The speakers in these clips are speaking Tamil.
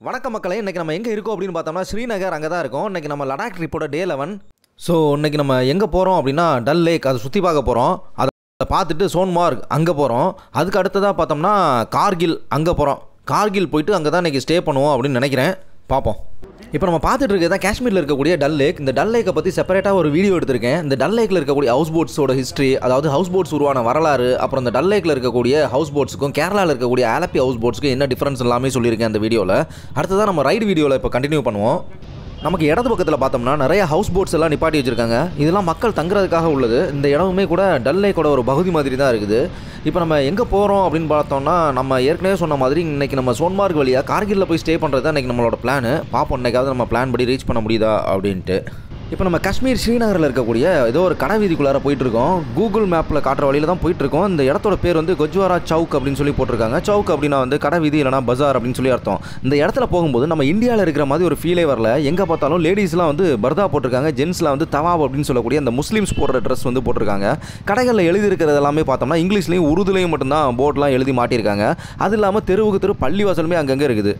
வணக்க மக்களே, இன்றைக்கி நம்ம எங்கே இருக்கோம் அப்படின்னு பார்த்தோம்னா ஸ்ரீநகர் அங்கே தான் இருக்கோம். இன்றைக்கி நம்ம லடாக் ட்ரிப்போட டே 11. ஸோ இன்றைக்கி நம்ம எங்கே போகிறோம் அப்படின்னா டல் லேக், அதை சுற்றி பார்க்க போகிறோம். அதை பார்த்துட்டு சோன்மார்க் அங்கே போகிறோம். அதுக்கு அடுத்ததாக பார்த்தோம்னா கார்கில் அங்கே போகிறோம். கார்கில் போயிட்டு அங்கே தான் இன்றைக்கி ஸ்டே பண்ணுவோம் அப்படின்னு நினைக்கிறேன். பார்ப்போம். இப்போ நம்ம பார்த்துட்டு இருக்கிறதா காஷ்மீரில் இருக்கக்கூடிய டல் லேக். இந்த டல் லேக்கை பற்றி செப்பரேட்டாக ஒரு வீடியோ எடுத்திருக்கேன். இந்த டல் லேக்கில் இருக்கக்கூடிய ஹவுஸ் போட்ஸோட ஹிஸ்ட்ரி, அதாவது ஹவுஸ் போட்ஸ் உருவான வரலாறு, அப்புறம் இந்த டல் லேக்கில் இருக்கக்கூடிய ஹவுஸ் போட்ஸுக்கும் கேரளாவில் இருக்கக்கூடிய ஆலப்பி ஹவுஸ் போட்ஸுக்கும் என்ன டிஃப்ரென்ஸ் எல்லாமே சொல்லியிருக்கேன் அந்த வீடியோவில். அடுத்ததான் நம்ம ரைடு வீடியோவில் இப்போ கண்டினியூ பண்ணுவோம். நமக்கு இடது பக்கத்தில் பார்த்தோம்னா நிறைய ஹவுஸ் போட்ஸ் எல்லாம் நிப்பாட்டி வச்சுருக்காங்க. இதெல்லாம் மக்கள் தங்குறதுக்காக உள்ளது. இந்த இடமுமே கூட டல் லேக்கோட ஒரு பகுதி மாதிரி தான் இருக்குது. இப்போ நம்ம எங்கே போகிறோம் அப்படின்னு பார்த்தோம்னா, நம்ம ஏற்கனவே சொன்ன மாதிரி இன்றைக்கி நம்ம சோன்மார்க் வழியாக கார்கிலில் போய் ஸ்டே பண்ணுறது தான் இன்றைக்கி நம்மளோட பிளான். பார்ப்போம் இன்றைக்காவது நம்ம பிளான் படி ரீச் பண்ண முடியுதா அப்படின்ட்டு. இப்போ நம்ம காஷ்மீர் ஸ்ரீநகரில் இருக்கக்கூடிய ஏதோ ஒரு கடை வீதிக்குள்ளார போயிட்டுருக்கோம். கூகுள் மேப்பில் காட்டுற வழியில் தான் போயிட்டுருக்கோம். இந்த இடத்தோட பேர் வந்து குஜ்வாரா சவுக் அப்படின்னு சொல்லி போட்டிருக்காங்க. சவுக் அப்படின்னா வந்து கடை வீதி இல்லைனா பஜார் அப்படின்னு சொல்லி அர்த்தம். இந்த இடத்துல போகும்போது நம்ம இந்தியாவில் இருக்கிற மாதிரி ஒரு ஃபீலே வரல. எங்கே பார்த்தாலும் லேடிஸ்லாம் வந்து பர்தா போட்டிருக்காங்க, ஜென்ஸ்லாம் வந்து தவாப் அப்படின்னு சொல்லக்கூடிய அந்த முஸ்லீம்ஸ் போடுற ட்ரெஸ் வந்து போட்டிருக்காங்க. கடைகளில் எழுதி இருக்கிறது எல்லாமே பார்த்தோம்னா இங்கிலீஷ்லையும் உருதுலையும் மட்டும்தான் போர்டெலாம் எழுதி மாட்டியிருக்காங்க. அது இல்லாமல் தெருவுக்கு தெரு பள்ளிவாசலுமே அங்கங்கே இருக்குது.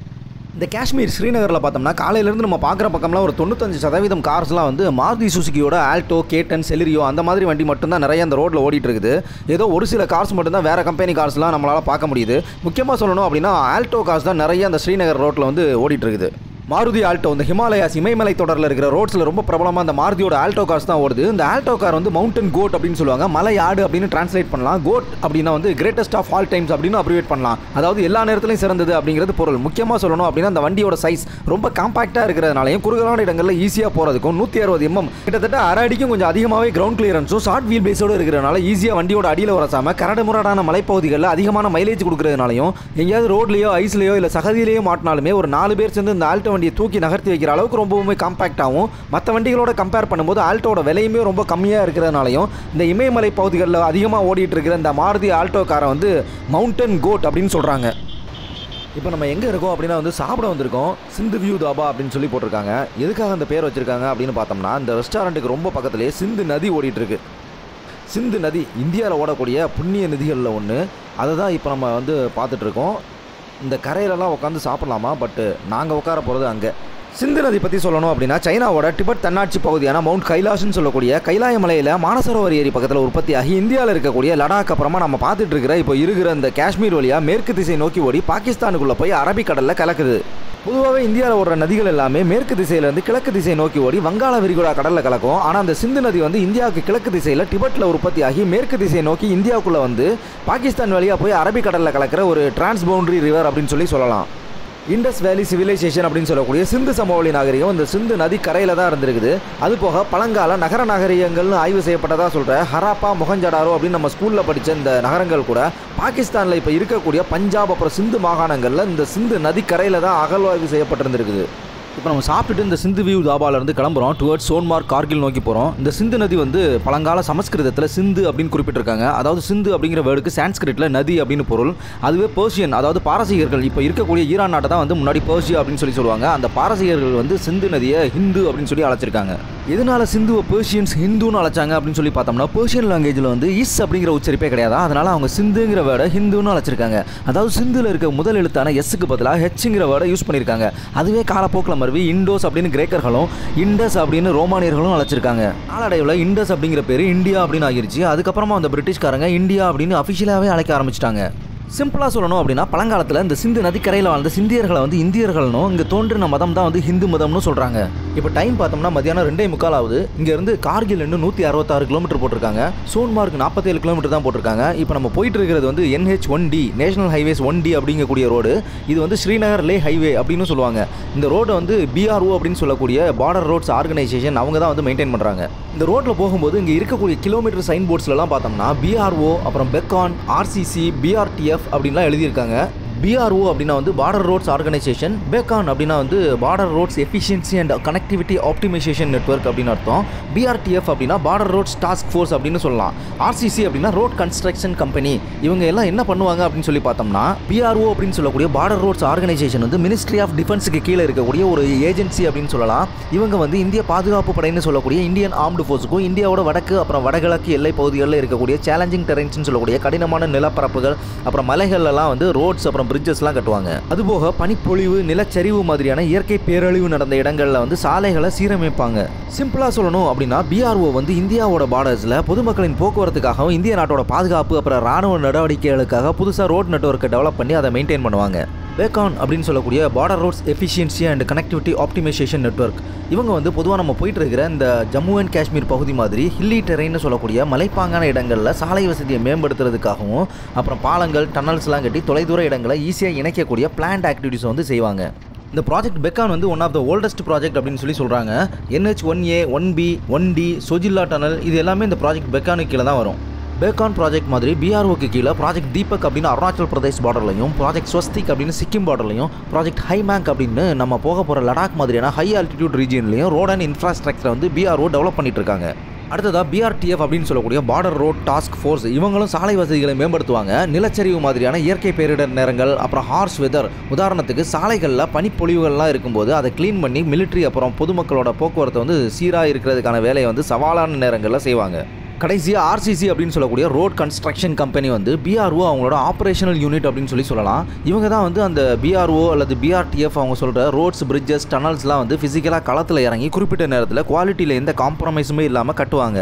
இந்த காஷ்மீர் ஸ்ரீநகரில் பார்த்தோம்னா காலையிலேருந்து நம்ம பார்க்குற பக்கம்லாம் ஒரு 95% கார்ஸ்லாம் வந்து மாருதி சுசுகியோட ஆல்டோ, கேட்டன், செலிரியோ அந்த மாதிரி வண்டி மட்டும்தான் நிறைய அந்த ரோட்டில் ஓடிட்டு இருக்குது. ஏதோ ஒரு சில கார்ஸ் மட்டும்தான் வேறு கம்பெனி கார்ஸ்லாம் நம்மளால் பார்க்க முடியுது. முக்கியமாக சொல்லணும் அப்படின்னா ஆல்டோ கார்ஸ் தான் நிறைய அந்த ஸ்ரீநகர் ரோட்டில் வந்து ஓடிட்டு இருக்குது. மாருதி ஆல்டோ இந்த ஹிமாலயாஸ் இமயமலை தொடரில் இருக்கிற ரோட்ஸில் ரொம்ப பிரபலமாக அந்த மாருதியோட ஆல்டோ கார்ஸ் தான் ஓடுது. இந்த ஆல்டோ கார் வந்து மவுண்டன் கோட் அப்படின்னு சொல்லுவாங்க. மலை ஆடு அப்படின்னு டிரான்ஸ்லேட் பண்ணலாம். கோட் அப்படின்னா வந்து கிரேட்டஸ்ட் ஆஃப் ஆல் டைம்ஸ் அப்படின்னு அப்ரிவேட் பண்ணலாம். அதாவது எல்லா நேரத்திலையும் சிறந்தது அப்படிங்கிறது பொருள். முக்கியமாக சொல்லணும் அப்படின்னா அந்த வண்டியோட சைஸ் ரொம்ப காம்பாக்டாக இருக்கிறதுனாலையும் குறுகலான இடங்களில் ஈஸியாக போகிறதுக்கும் 160 mm கிட்டத்தட்ட அரை அடிக்கும் கொஞ்சம் அதிகமாகவே கிரவுண்ட் கிளியரன்ஸும் ஷார்ட் வீல் பேஸோடு இருக்கிறதுனால ஈஸியாக வண்டியோட அடியில் உரசாமல் கரடுமுரடான மலைப்பகுதிகளில் அதிகமான மைலேஜ் கொடுக்கறதுனாலையும் எங்கேயாவது ரோட்லேயோ ஐஸ்லேயோ இல்லை சகதியிலேயோ மாட்டினாலுமே ஒரு 4 பேர் சேர்ந்து இந்த ஆல்டோ வண்டியை தூக்கி நகர்த்தி வைக்கிற அளவுக்கு ரொம்பவுமே காம்பாக்டாகவும், மற்ற வண்டிகளோட கம்பேர் பண்ணும்போது ஆல்டோட விலையுமே ரொம்ப கம்மியாக இருக்கிறதுனாலையும் இந்த இமயமலை பகுதிகளில் அதிகமாக ஓடிட்டு இருக்கிற இந்த மாருதி ஆல்டோ காரை வந்து மவுண்டன் கோட் அப்படின்னு சொல்கிறாங்க. இப்போ நம்ம எங்கே இருக்கோம் அப்படின்னா வந்து சாப்பிட வந்திருக்கோம். சிந்து வியூ தாபா அப்படின்னு சொல்லி போட்டிருக்காங்க. எதுக்காக அந்த பேர் வச்சுருக்காங்க அப்படின்னு பார்த்தோம்னா, இந்த ரெஸ்டாரண்ட்டுக்கு ரொம்ப பக்கத்துலேயே சிந்து நதி ஓடிட்டுருக்கு. சிந்து நதி இந்தியாவில் ஓடக்கூடிய புண்ணிய நதிகளில் ஒன்று. அதை தான் இப்போ நம்ம வந்து பார்த்துட்ருக்கோம். இந்த கரையிலலாம் உட்காந்து சாப்பிட்லாமா, பட்டு நாங்கள் உட்கார போகிறது அங்கே. சிந்து நதி பற்றி சொல்லணும் அப்படின்னா சைனாவோட டிபெட் தன்னாட்சி பகுதியான மவுண்ட் கைலாஷ்னு சொல்லக்கூடிய கைலாய மலையில் மானசரோவர் ஏரி பக்கத்தில் உற்பத்தியாகி இந்தியாவில் இருக்கக்கூடிய லடாக் அப்புறமா நம்ம பார்த்துட்டு இருக்கிற இப்போ இருக்கிற இந்த காஷ்மீர் வழியாக மேற்கு திசை நோக்கி ஓடி பாகிஸ்தானுக்குள்ளே போய் அரபிக்கடலில் கலக்குது. பொதுவாகவே இந்தியாவில் ஓடுற நதிகள் எல்லாமே மேற்கு திசையிலேருந்து கிழக்கு திசை நோக்கி ஓடி வங்காள விரிகுடா கடலில் கலக்கும். ஆனால் அந்த சிந்து நதி வந்து இந்தியாவுக்கு கிழக்கு திசையில் டிபெட்டில் உற்பத்தியாகி மேற்கு திசை நோக்கி இந்தியாவுக்குள்ளே வந்து பாகிஸ்தான் வழியாக போய் அரபிக்கடலில் கலக்கிற ஒரு டிரான்ஸ்பவுண்டரி ரிவர் அப்படின்னு சொல்லலாம். இண்டஸ் வேலி சிவிலைசேஷன் அப்படின்னு சொல்லக்கூடிய சிந்து சமவெளி நாகரிகம் இந்த சிந்து நதி கரையில் தான் இருந்திருக்குது. அது போக பழங்கால நகர நாகரிகங்கள்னு ஆய்வு செய்யப்பட்டதாக சொல்கிற ஹராப்பா, மொஹஞ்சடாரோ அப்படின்னு நம்ம ஸ்கூலில் படித்த இந்த நகரங்கள் கூட பாகிஸ்தானில் இப்போ இருக்கக்கூடிய பஞ்சாப் அப்புறம் சிந்து மாகாணங்களில் இந்த சிந்து நதி கரையில் தான் அகழ்வாய்வு செய்யப்பட்டிருந்திருக்குது. இப்போ நம்ம சாப்பிட்டுட்டு இந்த சிந்து வியூ தாபாவிலேருந்து கிளம்புறோம். டுவர்ட்ஸ் சோன்மார்க் கார்கில் நோக்கி போகிறோம். இந்த சிந்து நதி வந்து பழங்கால சமஸ்கிருதத்தில் சிந்து அப்படின்னு குறிப்பிட்டிருக்காங்க. அதாவது சிந்து அப்படிங்கிற வேர்டுக்கு சான்ஸ்கிரிட்டில் நதி அப்படின்னு பொருள். அதுவே பெர்ஷியன், அதாவது பாரசீகர்கள் இப்போ இருக்கக்கூடிய ஈரான் நாட்டை தான் வந்து முன்னாடி பெர்ஷியா அப்படின்னு சொல்லுவாங்க. அந்த பாரசீகர்கள் வந்து சிந்து நதியை ஹிந்து அப்படின்னு சொல்லி அழைச்சிருக்காங்க. எதனால சிந்துவை பெர்ஷியன்ஸ் ஹிந்துன்னு அழைச்சாங்க அப்படின்னு சொல்லி பார்த்தோம்னா, பெர்ஷியன் லாங்குவேஜில் வந்து இஸ் அப்படிங்கிற உச்சரிப்பே கிடையாது. அதனால் அவங்க சிந்துங்கிற வேர்டை ஹிந்துன்னு அழைச்சிருக்காங்க. அதாவது சிந்துவில் இருக்க முதல் எழுத்தான எஸ்ஸுக்கு பதிலாக ஹெச்ங்கிற வேர்டை யூஸ் பண்ணியிருக்காங்க. அதுவே காலப்போக்கில் மறுவி இண்டோஸ் அப்படின்னு கிரேக்கர்களும் இண்டஸ் அப்படின்னு ரோமானியர்களும் அழைச்சிருக்காங்க. நாளடைவில் இண்டஸ் அப்படிங்கிற பேர் இந்தியா அப்படின்னு ஆகிருச்சு. அதுக்கப்புறமா அந்த பிரிட்டிஷ்காரங்க இந்தியா அப்படின்னு அஃபிஷியலாகவே அழைக்க ஆரம்பிச்சிட்டாங்க. சிம்பிளாக சொல்லணும் அப்படின்னா பழங்காலத்தில் இந்த சிந்து நதிக்கரையில் வாழ்ந்த சிந்தியர்களை வந்து இந்தியர்கள்னும் இங்கே தோன்றின மதம் தான் வந்து ஹிந்து மதம்னு சொல்கிறாங்க. இப்போ டைம் பார்த்தோம்னா மதியானம் 2:45 ஆகுது. இங்கேருந்து கார்கில் இன்னும் 166 கிலோமீட்டர் போட்டிருக்காங்க. சோன்மார்க் 47 கிலோமீட்டர் தான் போட்டிருக்காங்க. இப்போ நம்ம போயிட்டு இருக்கிறது வந்து NH1D நேஷனல் ஹைவேஸ் 1D அப்படிங்கக்கூடிய ரோடு. இது வந்து ஸ்ரீநகர் லே ஹைவே அப்படின்னு சொல்லுவாங்க. இந்த ரோடை வந்து BRO அப்படின்னு சொல்லக்கூடிய பார்டர் ரோட்ஸ் ஆர்கனைசேஷன் அவங்க தான் வந்து மெயின்டைன் பண்ணுறாங்க. இந்த ரோட்டில் போகும்போது இங்கே இருக்கக்கூடிய கிலோமீட்டர் சைன் போர்ட்ஸ்லாம் பார்த்தோம்னா BRO, அப்புறம் பெக்கான், RCC, BRTF அப்படின்லாம் எழுதியிருக்காங்க. BRO அப்படின்னா வந்து பார்டர் ரோட்ஸ் ஆர்கனைசேஷன், பெக்கான் அப்படின்னா வந்து border roads efficiency and connectivity optimisation network அப்படின்னு அர்த்தம். BRTF அப்படின்னா பார்டர் ரோட்ஸ் டாஸ்க் ஃபோர்ஸ் அப்படின்னு சொல்லலாம். RCC அப்படின்னா ரோட் கன்ஸ்ட்ரக்ஷன் கம்பெனி. இவங்க எல்லாம் என்ன பண்ணுவாங்க அப்படின்னு சொல்லி பார்த்தோம்னா, BRO அப்படின்னு சொல்லக்கூடிய பார்டர் ரோட்ஸ் ஆர்கனைசேஷன் வந்து மினிஸ்ட்ரி ஆஃப் டிஃபென்ஸுக்கு கீழே இருக்கக்கூடிய ஒரு ஏஜென்சி அப்படின்னு சொல்லலாம். இவங்க வந்து இந்திய பாதுகாப்பு படைன்னு சொல்லக்கூடிய இந்தியன் ஆர்ம்டு ஃபோர்ஸுக்கும் இந்தியாவோட வடக்கு அப்புறம் வடகிழக்கு எல்லை பகுதிகளில் இருக்கக்கூடிய சேலஞ்சிங் டெரைன்ஸ்னு சொல்லக்கூடிய கடினமான நிலப்பரப்புகள் அப்புறம் மலைகள்லாம் வந்து ரோட்ஸ் அப்புறம் பிரிட்ஜஸ்லாம் கட்டுவாங்க. அதுபோக பனிப்பொழிவு, நிலச்சரிவு மாதிரியான இயற்கை பேரழிவு நடந்த இடங்களில் வந்து சாலைகளை சீரமைப்பாங்க. சிம்பிளாக சொல்லணும் அப்படின்னா BRO வந்து இந்தியாவோட பார்டர்ஸில் பொதுமக்களின் போக்குவரத்துக்காகவும் இந்திய நாட்டோட பாதுகாப்பு அப்புறம் ராணுவ நடவடிக்கைகளுக்காக புதுசாக ரோட் நெட்வொர்க்கை டெவலப் பண்ணி அதை மெயின்டைன் பண்ணுவாங்க. பேக்கான் அப்படின்னு சொல்லக்கூடிய border roads efficiency and connectivity optimisation network. இவங்க வந்து பொதுவாக நம்ம போயிட்டு இருக்கிற இந்த ஜம்மு அண்ட் காஷ்மீர் பகுதி மாதிரி ஹில்லி டெரெயின்னு சொல்லக்கூடிய மலைப்பாங்கான இடங்களில் சாலை வசதியை மேம்படுத்துறதுக்காகவும் அப்புறம் பாலங்கள், டனல்ஸ்லாம் கட்டி தொலைதூர இடங்களை ஈஸியாக இணைக்கக்கூடிய பிளான்ட் ஆக்டிவிட்டிஸ் வந்து செய்வாங்க. இந்த ப்ராஜெக்ட் பெக்கான் வந்து one of the oldest project அப்படின்னு சொல்கிறாங்க. NH-1A, 1B, 1D, சோஜில்லா டனல் இது எல்லாமே இந்த ப்ராஜெக்ட் பெக்கானுக்கு கீழே தான் வரும். பேக்கான் ப்ராஜெக்ட் மாதிரி BROக்கு கீழே ப்ராஜெக்ட் தீபக் அப்படின்னு அருணாச்சல் பிரதேஷ் பார்டர்லையும், ப்ராஜெக்ட் ஸ்வஸ்திக் அப்படின்னு சிக்கிம் பார்டர்லையும், ப்ராஜெக்ட் ஹைமேங்க் அப்படின்னு நம்ம போக போகிற லடாக் மாதிரியான ஹை ஆல்டிடியூட் ரீஜியன்லையும் ரோட் அண்ட் இன்ஃப்ராஸ்ட்ரக்சரை வந்து BRO டெவலப் பண்ணிட்டு இருக்காங்க. அடுத்ததாக BRTF அப்படின்னு சொல்லக்கூடிய பார்டர் ரோட் டாஸ்க் ஃபோர்ஸ். இவங்களும் சாலை வசதிகளை மேம்படுத்துவாங்க. நிலச்சரிவு மாதிரியான இயற்கை பேரிடர் நேரங்கள், அப்புறம் ஹார்ஸ் வெதர், உதாரணத்துக்கு சாலைகளில் பனிப்பொழிவுகள்லாம் இருக்கும்போது அதை க்ளீன் பண்ணி மிலிட்ரி அப்புறம் பொதுமக்களோட போக்குவரத்தை வந்து சீராக இருக்கிறதுக்கான வேலையை வந்து சவாலான நேரங்களில் செய்வாங்க. கடைசியாக RCC அப்படின்னு சொல்லக்கூடிய ரோட் கன்ஸ்ட்ரக்ஷன் கம்பெனி வந்து BRO அவங்களோட ஆப்ரேஷனல் யூனிட் அப்படின்னு சொல்லலாம். இவங்க தான் வந்து அந்த BRO அல்லது BRTF அவங்க சொல்கிற ரோட்ஸ், பிரிட்ஜஸ், டனல்ஸ்லாம் வந்து ஃபிசிக்கலாக களத்தில் இறங்கி குறிப்பிட்ட நேரத்தில் குவாலிட்டியில் எந்த காம்ப்ரமைஸுமே இல்லாமல் கட்டுவாங்க.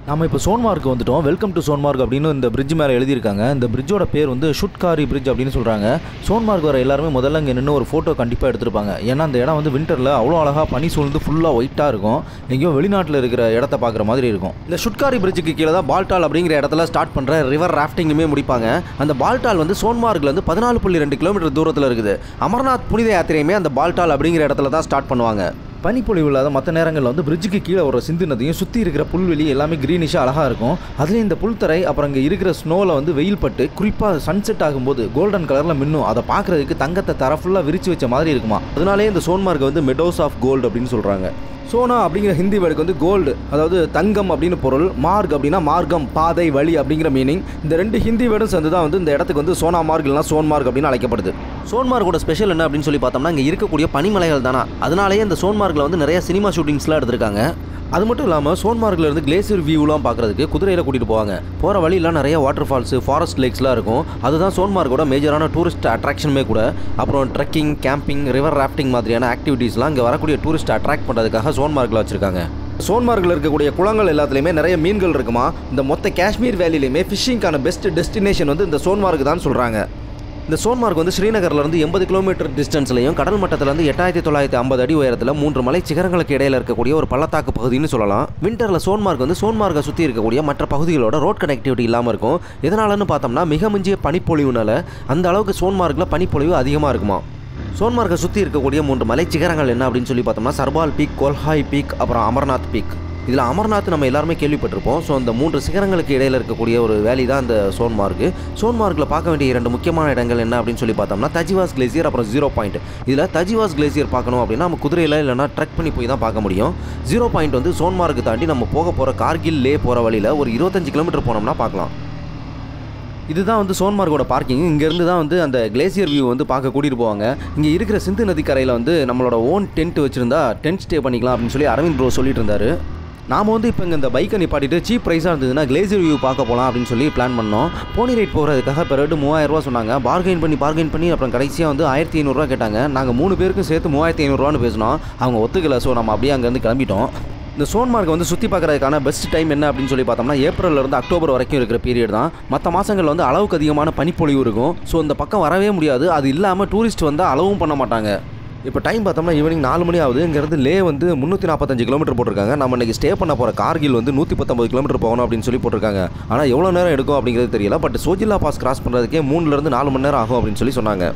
நம்ம இப்போ சோன்மார்க்கு வந்துட்டோம். வெல்கம் டு சோன்மார்க் அப்படின்னு இந்த பிரிட்ஜ் மேலே எழுதியிருக்காங்க. இந்த பிரிட்ஜோட பேர் வந்து ஷுட்காரி பிரிட்ஜ் அப்படின்னு சொல்கிறாங்க. சோன்மார்க் வர எல்லாருமே முதல்ல இங்கே நின்று ஒரு ஃபோட்டோ கண்டிப்பாக எடுத்துருப்பாங்க. ஏன்னா அந்த இடம் வந்து விண்டரில் அவ்வளோ அழகாக பனி சூழ்ந்து ஃபுல்லாக ஒயிட்டாக இருக்கும். எங்கேயோ வெளிநாட்டில் இருக்கிற இடத்த பார்க்குற மாதிரி இருக்கும். இந்த ஷுட்காரி பிரிட்ஜுக்கு கீழே தான் பால்டால் அப்படிங்கிற இடத்துல ஸ்டார்ட் பண்ணுற ரிவர் ராஃப்டிங்குமே முடிப்பாங்க. அந்த பால்டால் வந்து சோன்மார்க்கில் வந்து 14.2 கிலோமீட்டர் தூரத்தில் இருக்குது. அமர்நாத் புனித யாத்திரையுமே அந்த பால்டால் அப்படிங்கிற இடத்துல தான் ஸ்டார்ட் பண்ணுவாங்க. பனிப்பொழிவு இல்லாத மற்ற நேரங்களில் வந்து பிரிட்ஜுக்கு கீழே ஒரு சிந்து நதியும் சுற்றி இருக்கிற புல்வெளி எல்லாமே க்ரீனிஷாக அழகாக இருக்கும். அதுலேயும் இந்த புல்தரை அப்புறம் இங்கே இருக்கிற ஸ்னோவில் வந்து வெயில் பட்டு குறிப்பாக சன்செட் ஆகும்போது கோல்டன் கலரில் மின்னும். அதை பார்க்குறதுக்கு தங்கத்தை தர ஃபுல்லாக விரிச்சு வச்ச மாதிரி இருக்குமா. அதனாலே இந்த சோன்மார்க் வந்து மெடோஸ் ஆஃப் கோல்டு அப்படின்னு சொல்கிறாங்க. சோனா அப்படிங்கிற ஹிந்தி வேர்டுக்கு வந்து கோல்டு, அதாவது தங்கம் அப்படின்னு பொருள். மார்க் அப்படின்னா மார்க்கம், பாதை, வழி அப்படிங்கிற மீனிங். இந்த ரெண்டு ஹிந்தி வேர்டும் சேர்ந்து தான் வந்து இந்த இடத்துக்கு வந்து சோனா மார்க் இல்லைனா சோன்மார்க் அப்படின்னு அழைக்கப்படுது. சோன்மார்க்கோட ஸ்பெஷல் என்ன அப்படின்னு சொல்லி பார்த்தோம்னா இங்கே இருக்கக்கூடிய பனிமலைகள் தானே. அதனாலேயே இந்த சோன்மார்க்கில் வந்து நிறைய சினிமா ஷூட்டிங்ஸ்லாம் எடுத்திருக்காங்க. அது மட்டும் இல்லாமல் சோன்மார்க்கில் இருந்து கிளேசியர் வியூலாம் பார்க்குறதுக்கு குதிரையில் கூட்டிகிட்டு போவாங்க. போகிற வழியெல்லாம் நிறைய வாட்டர் ஃபால்ஸு, ஃபாரஸ்ட் லேக்ஸ்லாம் இருக்கும். அதுதான் சோன்மார்க்கோட மேஜரான டூரிஸ்ட் அட்ராக்ஷனுமே கூட. அப்புறம் ட்ரெக்கிங், கேம்பிங், ரிவர் ராஃப்டிங் மாதிரியான ஆக்டிவிட்டீஸ்லாம் இங்கே வரக்கூடிய டூரிஸ்ட் அட்ராக்ட் பண்ணுறதுக்காக சோன்மார்க்கில் வச்சுருக்காங்க. சோன்மார்க்கில் இருக்கக்கூடிய குளங்கள் எல்லாத்துலேயுமே நிறைய மீன்கள் இருக்குமா. இந்த மொத்த காஷ்மீர் வேலியிலையுமே ஃபிஷிங்கான பெஸ்ட் டெஸ்டினேஷன் வந்து இந்த சோன்மார்க் தான் சொல்கிறாங்க. இந்த சோன்மார்க் வந்து ஸ்ரீநகர்லேருந்து 80 கிலோமீட்டர் டிஸ்டன்ஸ்லையும் கடல் மட்டத்திலேருந்து 8950 அடி உயரத்தில் 3 மலை சிகரங்களுக்கு இடையில் இருக்கக்கூடிய ஒரு பள்ளத்தாக்கு பகுதின்னு சொல்லலாம். விண்டரில் சோன்மார்க் வந்து சோன்மார்க்கை சுற்றி இருக்கக்கூடிய மற்ற பகுதிகளோட ரோட் கனெக்டிவிட்டி இல்லாமல் இருக்கும். எதனாலன்னு பார்த்தோம்னா மிக மிஞ்சிய பனிப்பொழிவுனால அந்த அளவுக்கு சோன்மார்க்கில் பனிப்பொழிவு அதிகமாக இருக்குமா. சோன்மார்க்கை சுற்றி இருக்கக்கூடிய 3 மலை சிகரங்கள் என்ன அப்படின்னு சொல்லி பார்த்தோம்னா சர்பால் பீக், கோல்ஹாய் பீக், அப்புறம் அமர்நாத் பீக். இதில் அமர்நாத் நம்ம எல்லாருமே கேள்விப்பட்டிருப்போம். ஸோ அந்த 3 சிகரங்களுக்கு இடையில் இருக்கக்கூடிய ஒரு வேலி தான் இந்த சோன்மார்க். சோன்மார்க்கில் பார்க்க வேண்டிய 2 முக்கியமான இடங்கள் என்ன அப்படின்னு சொல்லி பார்த்தோம்னா தஜிவாஸ் கிளேசியர், அப்புறம் 0 பாயிண்ட். இதில் தஜிவாஸ் கிளேசியர் பார்க்கணும் அப்படின்னா நம்ம குதிரையில் இல்லைனா ட்ரெக் பண்ணி போய் தான் பார்க்க முடியும். 0 பாயிண்ட் வந்து சோன்மார்க்கு தாண்டி நம்ம போக போகிற கார்கில், லே போகிற வழியில் ஒரு 25 கிலோமீட்டர் போனோம்னா பார்க்கலாம். இதுதான் வந்து சோன்மார்க்கோட பார்க்கிங். இங்கேருந்து தான் வந்து அந்த கிளேசியர் வியூ வந்து பார்க்க கூட்டிகிட்டு போவாங்க. இங்கே இருக்கிற சிந்து நதிக்கரையில் வந்து நம்மளோட ஓன் டென்ட் வச்சுருந்தா டென்ட் ஸ்டே பண்ணிக்கலாம் அப்படின்னு சொல்லி அரவிந்த் ப்ரோ சொல்லிட்டு இருந்தார். நாம் வந்து இப்போ இங்கே இந்த பைக்கை நிப்பாட்டிட்டு சீப் ப்ரைஸாக இருந்ததுன்னா கிளேசியர் வியூ பார்க்க போகலாம் அப்படின்னு சொல்லி பிளான் பண்ணோம். போனி ரைட் போகிறதுக்காக இப்போ ரேட்டு 3000 ரூபா சொன்னாங்க. பார்கெயின் பண்ணி அப்புறம் கடைசியாக வந்து 1500 ரூபா கேட்டாங்க. நாங்கள் 3 பேருக்கும் சேர்த்து 3500 ரூபான்னு பேசினோம். அவங்க ஒத்துக்கலை. ஸோ நம்ம அப்படியே அங்கேருந்து கிளம்பிட்டோம். இந்த சோன்மார்க்கை வந்து சுற்றி பார்க்குறதுக்கான பெஸ்ட் டைம் என்ன அப்படின்னு சொல்லி பார்த்தோம்னா ஏப்ரல்லேருந்து அக்டோபர் வரைக்கும் இருக்கிற பீரியட் தான். மற்ற மாதங்களில் வந்து அளவுக்கு அதிகமான பனிப்பொழிவு இருக்கும். ஸோ இந்த பக்கம் வரவே முடியாது. அது இல்லாமல் டூரிஸ்ட் வந்து அளவும் பண்ண மாட்டாங்க. இப்போ டைம் பார்த்தோம்னா ஈவினிங் 4 மணி ஆகுது. இங்கேருந்து லே வந்து 345 கிலோமீட்டர் போட்டிருக்காங்க. நம்ம இன்றைக்கி ஸ்டே பண்ண போகிற கார்கில் வந்து 119 கிலோமீட்டர் போகணும் அப்படின்னு சொல்லி போட்டிருக்காங்க. ஆனால் எவ்வளோ நேரம் எடுக்கும் அப்படிங்கிறது தெரியல. பட் சோஜில்லா பாஸ் கிராஸ் பண்ணுறதுக்கே 3 to 4 மணி நேரம் ஆகும் அப்படின்னு சொல்லி சொன்னாங்க.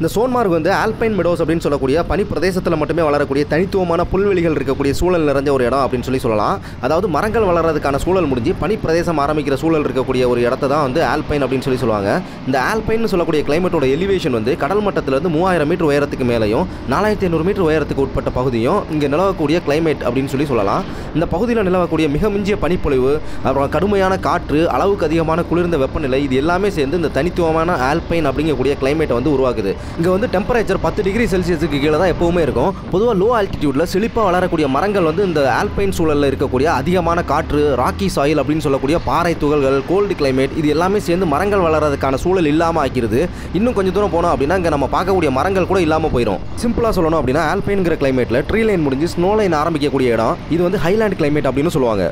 இந்த சோன்மார்க் வந்து ஆல்பைன் மெடோஸ் அப்படின்னு சொல்லக்கூடிய பனி பிரதேசத்தில் மட்டுமே வளரக்கூடிய தனித்துவமான புல்வெளிகள் இருக்கக்கூடிய சூழல் நிறைஞ்ச ஒரு இடம் அப்படின்னு சொல்லலாம். அதாவது மரங்கள் வளர்றதுக்கான சூழல் முடிஞ்சு பனி பிரதேசம் ஆரம்பிக்கிற சூழல் இருக்கக்கூடிய ஒரு இடத்த தான் வந்து ஆல்பைன் அப்படின்னு சொல்லுவாங்க. இந்த ஆல்பைன் சொல்லக்கூடிய கிளைமேட்டோட எலிவேஷன் வந்து கடல் மட்டத்திலிருந்து 3000 மீட்டர் உயரத்துக்கு மேலேயும் 4500 மீட்டர் உயரத்துக்கு உட்பட்ட பகுதியும் இங்கே நிலவக்கூடிய கிளைமேட் அப்படின்னு சொல்லலாம். இந்த பகுதியில் நிலவக்கூடிய மிக மிஞ்சிய பனிப்பொழிவு, அப்புறம் கடுமையான காற்று, அளவுக்கு அதிகமான குளிர்ந்த வெப்பநிலை, இது எல்லாமே சேர்ந்து இந்த தனித்துவமான ஆல்பைன் அப்படிங்கக்கூடிய கிளைமேட்டை வந்து உருவாக்குது. இங்கே வந்து டெம்பரேச்சர் 10 டிகிரி செல்சியஸுக்கு கீழே தான் எப்பவுமே இருக்கும். பொதுவாக லோ ஆல்டிடியூட்ல செழிப்பாக வளரக்கூடிய மரங்கள் வந்து இந்த ஆல்பைன் சூழலில் இருக்கக்கூடிய அதிகமான காற்று, ராக்கி சாயில் அப்படின்னு சொல்லக்கூடிய பாறை துகள்கள், கோல்டு கிளைமேட் இது எல்லாமே சேர்ந்து மரங்கள் வளர்றதுக்கான சூழல் இல்லாமல் ஆக்கிடுது. இன்னும் கொஞ்சம் தூரம் போனோம் அப்படின்னா இங்கே நம்ம பார்க்கக்கூடிய மரங்கள் கூட இல்லாமல் போயிடும். சிம்பிளாக சொல்லணும் அப்படின்னா ஆல்பைன்கிற கிளைமேட்டில் ட்ரீ லைன் முடிஞ்சு ஸ்னோ லைன் ஆரம்பிக்கக்கூடிய இடம். இது வந்து ஹைலாண்ட் கிளைமேட் அப்படின்னு சொல்லுவாங்க.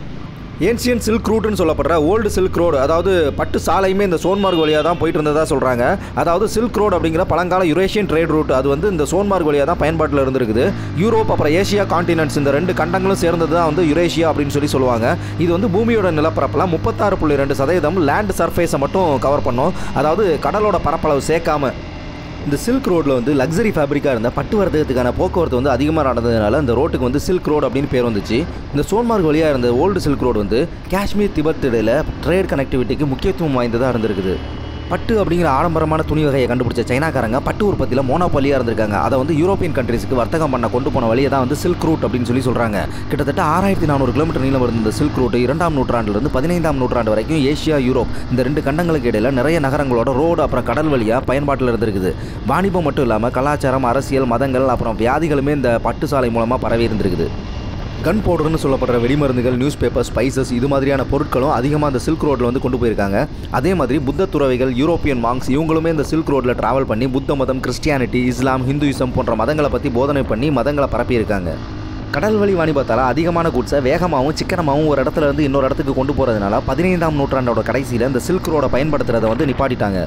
ஏன்சியன் சில்க் ரூட்னு சொல்லப்படுற ஓல்டு சில்க் ரோடு, அதாவது பட்டு சாலையுமே இந்த சோன்மார்க் வழியாக தான் போயிட்டு இருந்ததா சொல்கிறாங்க. அதாவது சில்க் ரோடு அப்படிங்கிற பழங்கால யுரேஷியன் ட்ரேட் ரூட் அது வந்து இந்த சோன்மார்க் வழியாக தான் பயன்பாட்டில் இருந்திருக்குது. யூரோப் அப்புறம் ஏஷியா காண்டினென்ட்ஸ் இந்த 2 கண்டங்களும் சேர்ந்தது தான் வந்து யுரேஷியா அப்படின்னு சொல்லுவாங்க. இது வந்து பூமியோட நிலப்பரப்பில் 36.2% லேண்ட் சர்ஃபேஸை மட்டும் கவர் பண்ணும். அதாவது கடலோட பரப்பளவு சேர்க்காம. இந்த சில்க் ரோட்டில் வந்து லக்ஸரி ஃபேப்ரிக்காக இருந்த பட்டு வர்த்தகத்துக்கான போக்குவரத்து வந்து அதிகமாக நடந்ததுனால இந்த ரோட்டுக்கு வந்து சில்க் ரோடு அப்படின்னு பேர் வந்துச்சு. இந்த சோன்மார்க் வழியாக இருந்த ஓல்டு சில்க் ரோடு வந்து காஷ்மீர் திபெத் இடையில ட்ரேட் கனெக்டிவிட்டிக்கு முக்கியத்துவம் வாய்ந்ததாக இருந்திருக்குது. பட்டு அப்படிங்கிற ஆடம்பரமான துணி வகையை கண்டுபிடிச்ச சைனாக்காரங்க பட்டு உற்பத்தியில் மோனோபாலியாக இருந்திருக்காங்க. அதை வந்து யூரோப்பியன் கண்ட்ரீஸுக்கு வர்த்தகம் பண்ண கொண்டு போன வழியை தான் வந்து சில்க் ரூட் அப்படின்னு சொல்கிறாங்க. கிட்டத்தட்ட 6400 கிலோமீட்டர் நீளம் இருந்த இந்த சில்க் ரூட் 2ஆம் நூற்றாண்டிலிருந்து 15ஆம் நூற்றாண்டு வரைக்கும் ஏஷியா, யூரோப் இந்த 2 கண்டங்களுக்கு இடையில நிறைய நகரங்களோட ரோடு அப்புறம் கடல் வழியாக பயன்பாட்டில் இருந்திருக்குது. வாணிபம் மட்டும் இல்லாமல் கலாச்சாரம், அரசியல், மதங்கள் அப்புறம் வியாதிகளுமே இந்த பட்டு சாலை மூலமாக பரவி இருந்திருக்குது. கன் பவுடர்னு சொல்லப்படுற வெடிமருந்துகள், நியூஸ் பேப்பர், ஸ்பைசஸ் இது மாதிரியான பொருட்களும் அதிகமாக அந்த சில்க் ரோட்டில் வந்து கொண்டு போயிருக்காங்க. அதே மாதிரி புத்த துறவிகள், யூரோப்பியன் மாங்க்ஸ் இவங்களுமே இந்த சில்க் ரோட்டில் ட்ராவல் பண்ணி புத்த மதம், கிறிஸ்டியானிட்டி, இஸ்லாம், ஹிந்துயிசம் போன்ற மதங்களை பற்றி போதனை பண்ணி மதங்களை பரப்பியிருக்காங்க. கடல் வழி வாணிபத்தால் அதிகமான குட்ஸை வேகமாகவும் சிக்கனமாகவும் ஒரு இடத்துல இருந்து இன்னொரு இடத்துக்கு கொண்டு போகிறதுனால 15ஆம் நூற்றாண்டோட கடைசியில் இந்த சில்க் ரோடை பயன்படுத்துறதை வந்து நிப்பாட்டிட்டாங்க.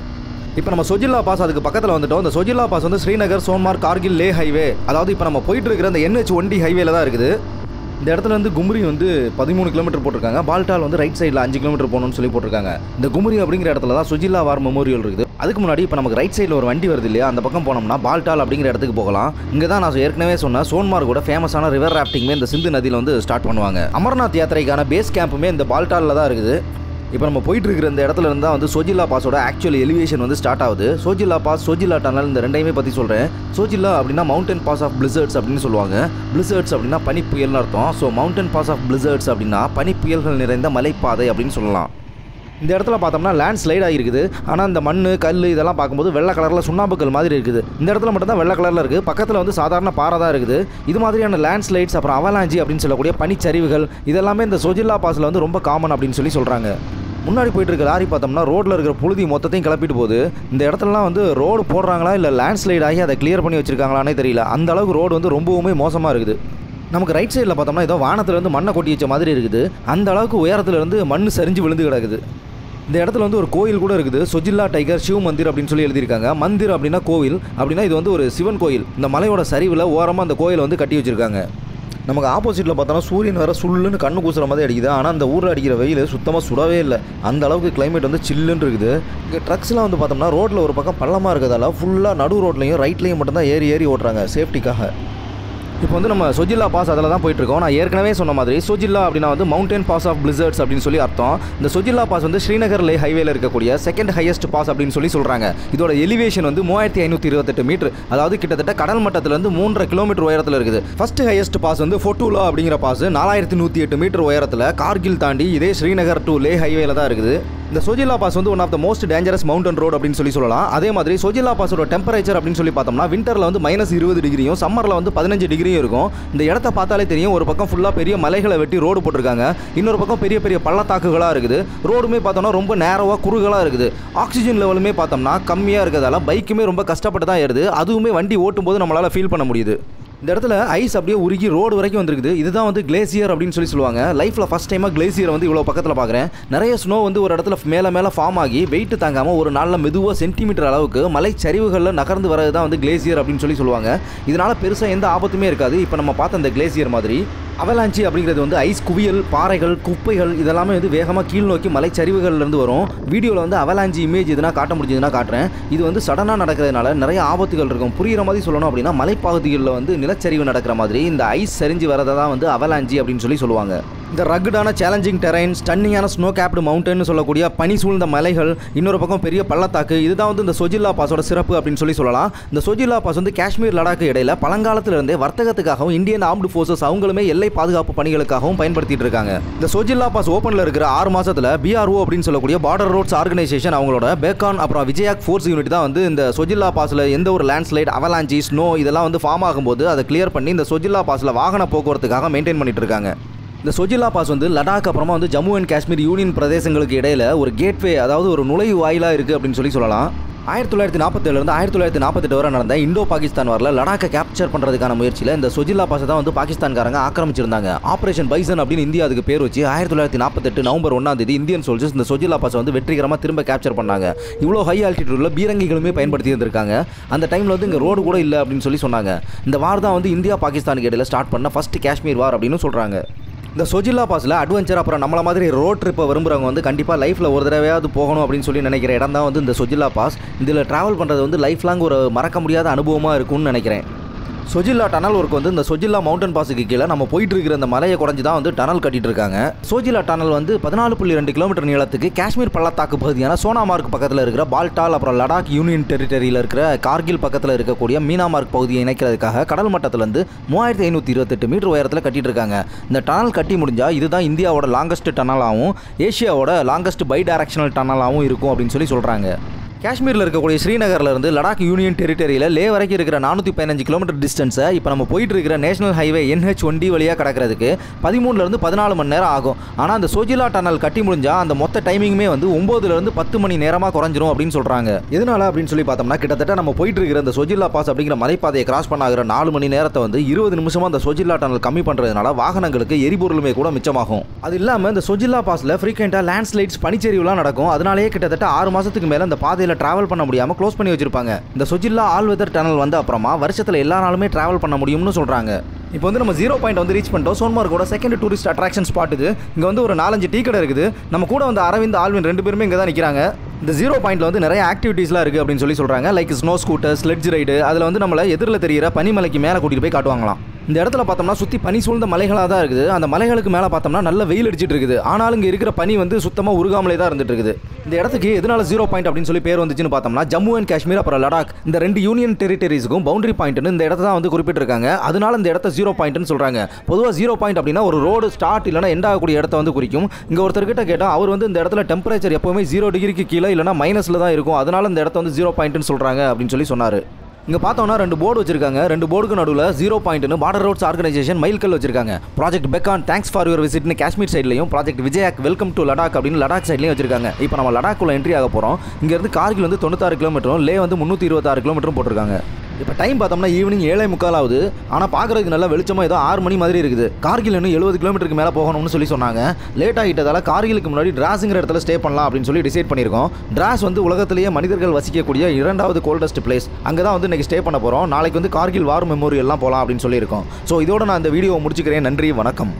இப்போ நம்ம சொஜில்லா பாஸ் அதுக்கு பக்கத்தில் வந்துட்டோம். இந்த சொஜில்லா பாஸ் வந்து ஸ்ரீநகர், சோன்மார்க், கார்கில், லே ஹைவே, அதாவது இப்போ நம்ம போயிட்டு இருக்கிற இந்த NH1D ஹைவேல தான் இருக்குது. இந்த இடத்துல வந்து கும்ரி வந்து 13 கிலோமீட்டர் போட்டிருக்காங்க. பால்டால் வந்து ரைட் சைடில் 5 கிலோமீட்டர் போகணும்னு சொல்லி போட்டிருக்காங்க. இந்த கும்ரி அப்படிங்கிற இடத்துல தான் சுஜில்லா வார் மெமோரியல் இருக்குது. அதுக்கு முன்னாடி இப்போ நமக்கு ரைட் சைடில் ஒரு வண்டி வருது இல்லையா, அந்த பக்கம் போனோம்னா பால்டால் அப்படிங்கிற இடத்துக்கு போகலாம். இங்கே தான் நான் ஏற்கனவே சொன்ன சோன்மார்க்கோட ஃபேமஸான ரிவர் ராஃப்டிங்குமே இந்த சிந்து நதியில் வந்து ஸ்டார்ட் பண்ணுவாங்க. அமர்நாத் யாத்திரைக்கான பேஸ் கேம்புமே இந்த பால்டாலில் தான் இருக்குது. இப்போ நம்ம போயிட்டு இருக்கிற இந்த இடத்துல இருந்தால் வந்து சோஜில்லா பாஸோட ஆக்சுவல் எலிவேஷன் வந்து ஸ்டார்ட் ஆகுது. சோஜில்லா பாஸ், சோஜில்லா டனல் இந்த ரெண்டையுமே பற்றி சொல்கிறேன். சோஜில்லா அப்படின்னா மவுண்டன் பாஸ் ஆஃப் பிளிசர்ட்ஸ் அப்படின்னு சொல்லுவாங்க. பிளிசர்ட்ஸ் அப்படின்னா பனிப்புயல்னு அர்த்தம். ஸோ மவுண்டன் பாஸ் ஆஃப் பிளிசர்ட்ஸ் அப்படின்னா பனிப்புயல்கள் நிறைந்த மலைப்பாதை அப்படின்னு சொல்லலாம். இந்த இடத்துல பார்த்தோம்னா லேண்ட் ஸ்லைட் ஆகிருக்குது. ஆனால் இந்த மண், கல் இதெல்லாம் பார்க்கும்போது வெள்ளை கலரில் சுண்ணாம்புக்கல் மாதிரி இருக்குது. இந்த இடத்துல மட்டும் தான் வெள்ளை கலரில் இருக்குது. பக்கத்தில் வந்து சாதாரண பாறை தான் இருக்குது. இது மாதிரியான லேண்ட் ஸ்லைட்ஸ் அப்புறம் அவலாஞ்சி அப்படின்னு சொல்லக்கூடிய பனிச்சரிவுகள் இதெல்லாமே இந்த சோஜில்லா பாஸில் வந்து ரொம்ப காமன் அப்படின்னு சொல்கிறாங்க. முன்னாடி போயிட்டு இருக்க லாரி பார்த்தோம்னா ரோட்டில் இருக்கிற புழுதி மொத்தத்தையும் கிளப்பிட்டு போகுது. இந்த இடத்துலலாம் வந்து ரோடு போடுறாங்களா இல்லை லேண்ட் ஸ்லைட் ஆகி அதை கிளியர் பண்ணி வச்சிருக்காங்களானே தெரியல. அந்த அளவுக்கு ரோடு வந்து ரொம்பவுமே மோசமாக இருக்குது. நமக்கு ரைட் சைடில் பார்த்தோம்னா ஏதோ வானத்துலேருந்து மண்ணை கொட்டி வச்ச மாதிரி இருக்குது. அந்த அளவுக்கு உயரத்துலேருந்து மண் சரிஞ்சு விழுந்து கிடக்குது. இந்த இடத்துல வந்து ஒரு கோயில் கூட இருக்குது. சொஜில்லா டைகர் சிவ் மந்திர் அப்படின்னு சொல்லி எழுதியிருக்காங்க. மந்திர் அப்படின்னா கோவில் அப்படின்னா இது வந்து ஒரு சிவன் கோயில். இந்த மலையோட சரிவில் ஓரமாக அந்த கோயிலை வந்து கட்டி வச்சுருக்காங்க. நமக்கு ஆப்போசிட்டில் பார்த்தோன்னா சூரியன் வேறு சுல்லுன்னு கண்ணு கூசுகிற மாதிரி அடிக்குது. ஆனால் அந்த ஊரில் அடிக்கிற வெயில் சுத்தமாக சுடவே இல்லை. அந்த அளவுக்கு கிளைமேட் வந்து சில்லுன்னு இருக்குது. இங்கே ட்ரக்ஸ்லாம் வந்து பார்த்தோம்னா ரோட்டில் ஒரு பக்கம் பள்ளமாக இருக்கிறதால ஃபுல்லாக நடு ரோட்லையும் ரைட்லையும் மட்டும்தான் ஏறி ஓட்டுறாங்க சேஃப்டிக்காக. இப்போ வந்து நம்ம சொஜில்லா பாஸ் அதில் தான் போயிட்டுருக்கோம். நான் ஏற்கனவே சொன்ன மாதிரி சொஜில்லா அப்படின்னா வந்து மவுண்டன் பாஸ் ஆஃப் பிளிசர்ட்ஸ் அப்படின்னு சொல்லி அர்த்தம். இந்த சொஜில்லா பாஸ் வந்து ஸ்ரீநகர் லே ஹைவேல இருக்கக்கூடிய செகண்ட் ஹையஸ்ட் பாஸ் அப்படின்னு சொல்கிறாங்க. இதோட எலிவேஷன் வந்து 3528 மீட்டர், அதாவது கிட்டத்தட்ட கடல் மட்டத்திலேருந்து 3.5 கிலோமீட்டர் உயரத்தில் இருக்குது. ஃபர்ஸ்ட் ஹையஸ்ட் பாஸ் வந்து ஃபோட்டூலா அப்படிங்கிற பாஸ் 4108 மீட்டர் உயரத்தில் கார்கில் தாண்டி இதே ஸ்ரீநகர் டு லே ஹைவேல தான் இருக்குது. இந்த சொஜில்லா பாஸ் வந்து one of the most dangerous mountain road அப்படின்னு சொல்லலாம். அதே மாதிரி சொஜில்லா பாஸோட டெம்பரேச்சர் அப்படின்னு சொல்லி பார்த்தோம்னா விண்டரில் வந்து -20 டிகிரியும் சம்மரில் வந்து 15 டிகிரியும் இருக்கும். இந்த இடத்த பார்த்தாலே தெரியும். ஒரு பக்கம் ஃபுல்லாக பெரிய மலைகளை வெட்டி ரோடு போட்டிருக்காங்க. இன்னொரு பக்கம் பெரிய பெரிய பள்ளத்தாக்குகளாக இருக்குது. ரோடுமே பார்த்தோம்னா ரொம்ப நேரவாக குறுகலாக இருக்குது. ஆக்சிஜன் லெவலுமே பார்த்தோம்னா கம்மியாக இருக்கிறதால பைக்குமே ரொம்ப கஷ்டப்பட்டு தான் ஏறுது. அதுவுமே வண்டி ஓட்டும் போது நம்மளால் ஃபீல் பண்ண முடியுது. இந்த இடத்துல ஐஸ் அப்படியே உருகி ரோடு வரைக்கும் வந்துருக்குது. இதுதான் வந்து கிளேசியர் அப்படின்னு சொல்லுவாங்க. லைஃப்பில் ஃபஸ்ட் டைமாக கிளேசியரை வந்து இவ்வளோ பக்கத்தில் பார்க்குறேன். நிறைய ஸ்னோ வந்து ஒரு இடத்துல மேலே ஃபார்ம் ஆகி வெயிட் தாங்காமல் ஒரு நாளில் மெதுவாக சென்டிமீட்டர் அளவுக்கு மலை சரிவுகளில் நகர்ந்து வரது தான் வந்து கிளேசியர் அப்படின்னு சொல்லுவாங்க. இதனால் பெருசாக எந்த ஆபத்துமே இருக்காது. இப்போ நம்ம பார்த்த அந்த கிளேசியர் மாதிரி அவலாஞ்சி அப்படிங்கிறது வந்து ஐஸ் குவியல், பாறைகள், குப்பைகள் இதெல்லாமே வந்து வேகமாக கீழ் நோக்கி மலைச்சரிவுகள்லேருந்து வரும். வீடியோவில் வந்து அவலாஞ்சி இமேஜ் எதுனா காட்ட முடிஞ்சதுன்னா காட்டுறேன். இது வந்து சடனாக நடக்கிறதுனால நிறைய ஆபத்துகள் இருக்கும். புரிகிற மாதிரி சொல்லணும் அப்படின்னா மலைப்பகுதிகளில் வந்து நிலச்சரிவு நடக்கிற மாதிரி இந்த ஐஸ் சரிஞ்சு வரதை தான் வந்து அவலாஞ்சி அப்படின்னு சொல்லுவாங்க. இந்த ரக்குடான சேலஞ்சிங் டெரைன், ஸ்டன்னிங்கான ஸ்னோ கேப்டு மவுண்டன் சொல்லக்கூடிய பனி சூழ்ந்த மலைகள், இன்னொரு பக்கம் பெரிய பள்ளத்தாக்கு, இதுதான் வந்து இந்த சொஜில்லா பாஸோட சிறப்பு அப்படின்னு சொல்லலாம். இந்த சொஜில்லா பாஸ் வந்து காஷ்மீர் லடாக்கு இடையில பழங்காலத்திலிருந்தே வர்த்தகத்துக்காகவும் இந்தியன் ஆர்ம்டு ஃபோர்ஸஸ் அவங்களுமே எல்லை பாதுகாப்பு பணிகளுக்காகவும் பயன்படுத்திட்டு இருக்காங்க. இந்த சொஜில்லா பாஸ் ஓப்பனில் இருக்கிற 6 மாசத்துல BRO அப்படின்னு சொல்லக்கூடிய பார்டர் ரோட்ஸ் ஆர்கனைசேஷன் அவங்களோட பேக்கான் அப்புறம் விஜயாக் ஃபோர்ஸ் யூனிட் தான் வந்து இந்த சொஜில்லா பாஸ்ல எந்த ஒரு லேண்ட்ஸ்லைட், அவலாஞ்சி, ஸ்னோ இதெல்லாம் வந்து ஃபார்ம் ஆகும்போது அதை கிளியர் பண்ணி இந்த சொஜில்லா பாஸ்ல வாகன போக்குவரத்துக்காக மெயின்டைன் பண்ணிட்டு இருக்காங்க. இந்த சொஜில்லா பாஸ் வந்து லடாக் அப்புறமா வந்து ஜம்மு அண்ட் காஷ்மீர் யூனியன் பிரதேசங்களுக்கு இடையில ஒரு கேட்வே, அதாவது ஒரு நுழைவு வாயிலாக இருக்குது அப்படின்னு சொல்லலாம். 1947 1948 வரை நடந்த இந்தோ பாகிஸ்தான் வாரில் லடாக்கை கேப்சர் பண்ணுறதுக்கான முயற்சியில் இந்த சொஜில்லா பாஸை தான் வந்து பாகிஸ்தான்காரங்க ஆக்கிரமிச்சிருந்தாங்க. ஆப்ரேஷன் பைசன் அப்படின்னு இந்தியா அதுக்கு பேர் வச்சு 1948 நவம்பர் 1 இந்தியன் சோல்ஜர்ஸ் இந்த சொஜில்லா பாஸை வந்து வெற்றிகரமாக திரும்ப கேப்சர் பண்ணாங்க. இவ்வளோ ஹை ஆல்டிடியூடில் பீரங்கிகளுமே பயன்படுத்தி இருந்திருக்காங்க. அந்த டைமில் வந்து இங்கே ரோடு கூட இல்லை அப்படின்னு சொன்னாங்க. இந்த வார் தான் வந்து இந்தியா பாகிஸ்தானுக்கு இடையில ஸ்டார்ட் பண்ண ஃபர்ஸ்ட் காஷ்மீர் வார் அப்படின்னு சொல்கிறாங்க. இந்த சொஜில்லா பாஸில் அட்வென்ச்சர் அப்புறம் நம்மள மாதிரி ரோட் ட்ரிப்பை விரும்புகிறவங்க வந்து கண்டிப்பாக லைஃப்பில் ஒரு தடவையாவது போகணும் அப்படின்னு சொல்லி நினைக்கிற இடம் தான் வந்து இந்த சொஜில்லா பாஸ். இதில் ட்ராவல் பண்ணுறது வந்து லைஃப் லாங் ஒரு மறக்க முடியாத அனுபவமாக இருக்கும்னு நினைக்கிறேன். சொஜில்லா டனல் ஒர்க் வந்து இந்த சொஜில்லா மவுண்டன் பாஸுக்கு கீழே நம்ம போயிட்டு இருக்கிற இந்த மலையை குறைஞ்சி தான் வந்து டனல் கட்டிட்டு இருக்காங்க. சொஜில்லா டனல் வந்து 14.2 கிலோமீட்டர் நீளத்துக்கு காஷ்மீர் பள்ளத்தாக்கு பகுதியான சோனாமார்க் பக்கத்தில் இருக்கிற பால்டால் அப்புறம் லடாக் யூனியன் டெரிட்டரியில் இருக்கிற கார்கில் பக்கத்தில் இருக்கக்கூடிய மீனாமார்க் பகுதியை இணைக்கிறதுக்காக கடல் மட்டத்திலிருந்து 3528 மீட்டர் உயரத்தில் கட்டிட்டு இருக்காங்க. இந்த டனல் கட்டி முடிஞ்சா இதுதான் இந்தியாவோட லாங்கஸ்ட் டனலாகவும் ஏஷியாவோட லாங்கஸ்ட் பை டைரக்ஷனல் டனலாகவும் இருக்கும் அப்படின்னு சொல்கிறாங்க. காஷ்மீரில் இருக்கக்கூடிய ஸ்ரீநகர்லேருந்து லடாக் யூனியன் டெரிட்டரியில் லே வரைக்கும் இருக்கிற 415 கிலோமீட்டர் டிஸ்டன்ஸை இப்போ நம்ம போயிட்டு இருக்கிற நேஷனல் ஹைவே NH1D வழியாக கடக்கிறதுக்கு 13 to 14 மணி நேரம் ஆகும். ஆனால் அந்த சொஜில்லா டனல் கட்டி முடிஞ்சால் அந்த மொத்த டைமிங்குமே வந்து 9 to 10 மணி நேரமாக குறைஞ்சிரும் அப்படின்னு சொல்கிறாங்க. எதனால அப்படின்னு சொல்லி பார்த்தோம்னா கிட்டத்தட்ட நம்ம போயிட்டு இருக்கிற அந்த சொஜில்லா பாஸ் அப்படிங்கிற மலைப்பாதையை கிராஸ் பண்ணாகிற 4 மணி நேரத்தை வந்து 20 நிமிஷமாக அந்த சொஜில்லா டனல் கம்மி பண்ணுறதுனால வாகனங்களுக்கு எரிபொருளுமே கூட மிச்சமாகும். அது இல்லாமல் இந்த சொஜில்லா பாஸில் ஃப்ரீக்வெண்ட்டாக லேண்ட்ஸ்லைட்ஸ், பனிச்சரிவுலாம் நடக்கும். அதனாலேயே கிட்டத்தட்ட 6 மாதத்துக்கு மேலே அந்த பாதையில் டிராவல் பண்ண முடியாம க்ளோஸ் பண்ணி வச்சிருப்பாங்க. இந்த சொஜில்லா ஆல் வெதர் டனல் வந்த அப்புறமா வருஷத்துல எல்லா நாளுமே டிராவல் பண்ண முடியும்னு சொல்றாங்க. இப்போ வந்து நம்ம 0 பாயிண்ட் வந்து ரீச் பண்ணிட்டோம். சோன்மார்க்கோட செகண்ட் டூரிஸ்ட் அட்ராக்ஷன் ஸ்பாட் இது. இங்கே வந்து ஒரு 4-5 டீ கடை இருக்குது. நம்ம கூட வந்து அரவிந்த், ஆல்வின் 2 பேருமே இங்கே தான் நிற்கிறாங்க. இந்த 0 பாயிண்ட்ல வந்து நிறைய ஆக்டிவிட்டீஸ்லாம் இருக்குது அப்படின்னு சொல்கிறாங்க. Like snow scooter, sledge ride. அதில் வந்து நம்மளை எதிரில் தெரியிற பனிமலைக்கு மேலே கூட்டிகிட்டு போய் காட்டுவாங்களாம். இந்த இடத்துல பார்த்தோம்னா சுற்றி பனி சூழ்ந்த மலைகளாக தான் இருக்குது. அந்த மலைகளுக்கு மேலே பார்த்தோம்னா நல்ல வெயில் அடிச்சிட்டு இருக்குது. ஆனாலும் இங்கே இருக்கிற பனி வந்து சுத்தமாக உருகாமலே தான் இருந்துட்டு இருக்குது. இந்த இடத்துக்கு எதனால 0 பாயிண்ட் அப்படின்னு சொல்லி பேர் வந்துச்சுன்னு பார்த்தோம்னா ஜம்மு அண்ட் காஷ்மீர் அப்புறம் லடாக் இந்த 2 யூனியன் டெரிட்டரிஸுக்கும் பவுண்டரி பாயிண்ட்னு இந்த இடத்த தான் வந்து குறிப்பிட்டிருக்காங்க. அதனால இந்த இடத்த 0 பாயிண்ட்னு சொல்கிறாங்க. பொதுவாக 0 பாயிண்ட் அப்படின்னா ஒரு ரோடு ஸ்டார்ட் இல்லைனா எண்ட் ஆகக்கூடிய இடத்த வந்து குறிக்கும். இங்கே ஒருத்தர்கிட்ட கேட்டால் அவர் வந்து இந்த இடத்துல டெம்பரேச்சர் எப்போவுமே 0 டிகிரிக்கு கீழே இல்லைனா மைனஸில் தான் இருக்கும். அதனால இந்த இடத்த வந்து 0 பாயிண்ட்னு சொல்கிறாங்க அப்படின்னு சொன்னார். இங்கே பார்த்தோம்னா 2 போர்டு வச்சிருக்காங்க. 2 போர்டுக்கு நடுவில் 0 பாயிண்ட்னு பார்டர் ரோட்ஸ் ஆர்கனைசேஷன் மைல்கல் வச்சிருக்காங்க. Project beacon thanks for your விசிட்னு காஷ்மீர் சைட்லையும், project Vijayak welcome to Ladakh அப்படின்னு லடாக் சைட்லையும் வச்சிருக்காங்க. இப்போ நம்ம லடாக்குள்ள என்ட்ரி ஆக போகிறோம். இங்கேருந்து கார்கில் வந்து 96 கிலோமீட்டரும், லே வந்து 326 கிலோமீட்டரும் போட்டிருக்காங்க. இப்போ டைம் பார்த்தோம்னா ஈவினிங் 7:45 ஆகுது. ஆனால் பார்க்குறதுக்கு நல்லா வெளிச்சமாக ஏதோ 6 மணி மாதிரி இருக்குது. கார்கில் இன்னும் 70 கிலோமீட்டருக்கு மேலே போகணும்னு சொன்னாங்க. லேட் ஆகிட்டதால கார்கிலுக்கு முன்னாடி டிராஸுங்கிற இடத்துல ஸ்டே பண்ணலாம் அப்படின்னு சொல்லி டிசைட் பண்ணியிருக்கோம். டிராஸ் வந்து உலகத்திலேயே மனிதர்கள் வசிக்கக்கூடிய 2வது கோல்டஸ்ட் பிளேஸ். அங்கே தான் வந்து இன்றைக்கி ஸ்டே பண்ண போகிறோம். நாளைக்கு வந்து கார்கில் வார் மெமோரியல்லாம் போகலாம் அப்படின்னு சொல்லியிருக்கோம். ஸோ இதோட நான் இந்த வீடியோவை முடிச்சுக்கிறேன். நன்றி, வணக்கம்.